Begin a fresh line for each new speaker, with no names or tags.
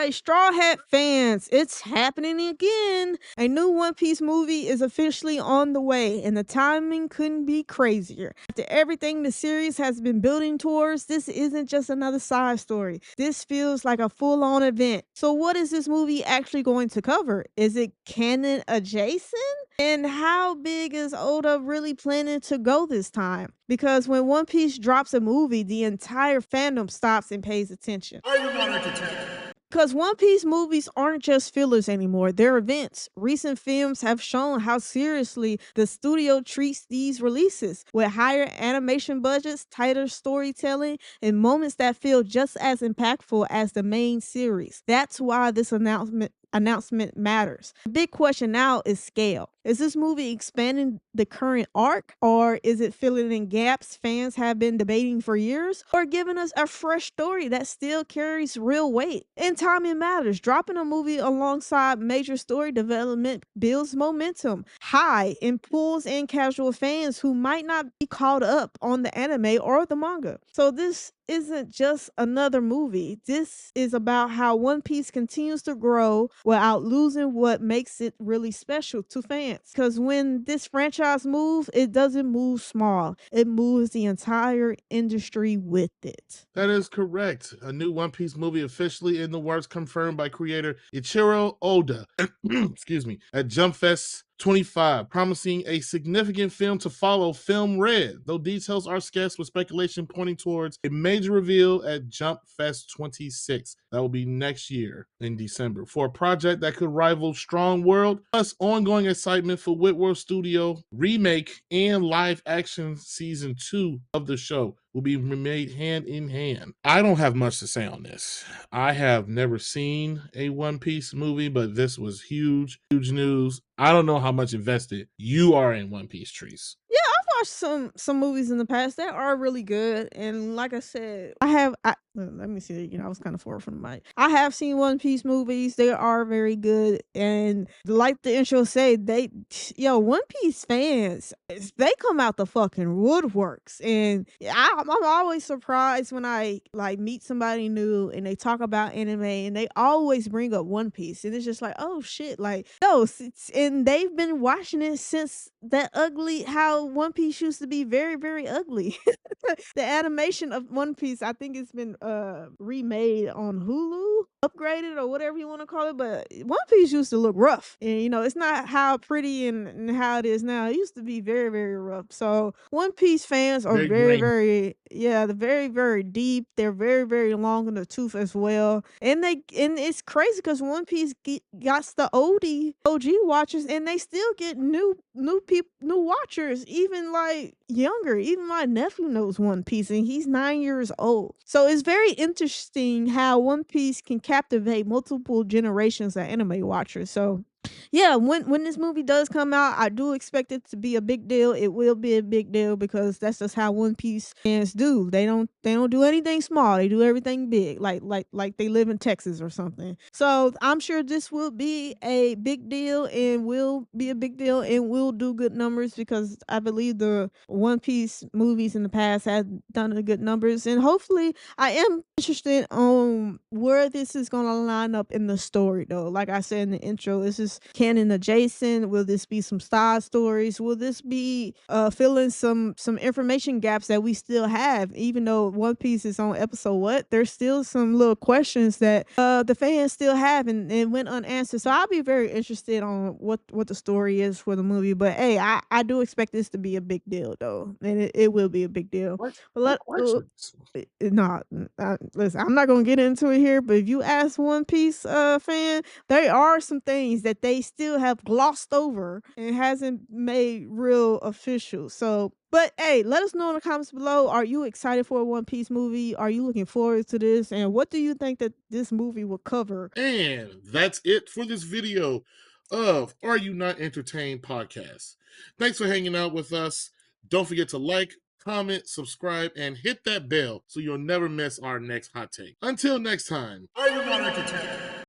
right, Straw Hat fans, it's happening again. A new One Piece movie is officially on the way, and the timing couldn't be crazier. After everything the series has been building towards, this isn't just another side story. This feels like a full on event. So, what is this movie actually going to cover? Is it canon adjacent? And how big is Oda really planning to go this time? Because when One Piece drops a movie, the entire fandom stops and pays attention.
I am not entertained.
Because One Piece movies aren't just fillers anymore, they're events. Recent films have shown how seriously the studio treats these releases, with higher animation budgets, tighter storytelling, and moments that feel just as impactful as the main series. That's why this announcement matters. The big question now is scale. Is this movie expanding the current arc, or is it filling in gaps fans have been debating for years, or giving us a fresh story that still carries real weight? And timing matters. Dropping a movie alongside major story development builds momentum high and pulls in casual fans who might not be caught up on the anime or the manga. So this isn't just another movie. This is about how One Piece continues to grow without losing what makes it really special to fans. Because when this franchise moves, it doesn't move small, it moves the entire industry with it.
That is correct. A new One Piece movie officially in the works, confirmed by creator Ichiro Oda. Excuse me. At Jump Fest 25, promising a significant film to follow, Film Red, though details are scarce, with speculation pointing towards a major reveal at Jump Fest 26. That will be next year in December, for a project that could rival Strong World, plus ongoing excitement for Whitworth Studio remake and live action season 2 of the show will be made hand in hand. I don't have much to say on this. I have never seen a One Piece movie, but this was huge news. I don't know how much invested you are in One Piece, Trees.
Yeah, I've watched some movies in the past that are really good, and like I said, let me see. I was kind of far from the mic. I have seen One Piece movies; they are very good, and like the intro said, One Piece fans, they come out the fucking woodworks, and I'm always surprised when I like meet somebody new and they talk about anime, and they always bring up One Piece, and it's just like, oh shit, like no, and they've been watching it since that ugly how One Piece used to be very, very ugly. The animation of One Piece, I think it's been remade on Hulu, upgraded or whatever you want to call it. But One Piece used to look rough, and it's not how pretty and how it is now. It used to be very, very rough. So One Piece fans are
Very
very,
grainy.
very, yeah, they're very, very deep. They're very, very long in the tooth as well, and it's crazy because One Piece got the OG watchers, and they still get new people, new watchers, even like younger. Even my nephew knows One Piece, and he's 9 years old. So it's very interesting how One Piece can captivate multiple generations of anime watchers. So yeah, when this movie does come out, I do expect it to be a big deal. It will be a big deal because that's just how One Piece fans do. They don't do anything small. They do everything big, like they live in Texas or something. So I'm sure this will be a big deal and will be a big deal and will do good numbers, because I believe the One Piece movies in the past had done good numbers, and hopefully I am interested on where this is going to line up in the story, though. Like I said in the intro, this is canon adjacent. Will this be some side stories? Will this be filling some information gaps that we still have? Even though One Piece is on episode what, there's still some little questions that the fans still have and went unanswered. So I'll be very interested on what the story is for the movie. But hey, I do expect this to be a big deal, though, and it will be a big deal. But
What questions?
no, listen, I'm not gonna get into it here, but if you ask One Piece fan, there are some things that they still have glossed over and hasn't made real official. So, but hey, let us know in the comments below. Are you excited for a One Piece movie? Are you looking forward to this? And what do you think that this movie will cover?
And that's it for this video of Are You Not Entertained podcast. Thanks for hanging out with us. Don't forget to like, comment, subscribe, and hit that bell so you'll never miss our next hot take. Until next time, Are You Not Entertained?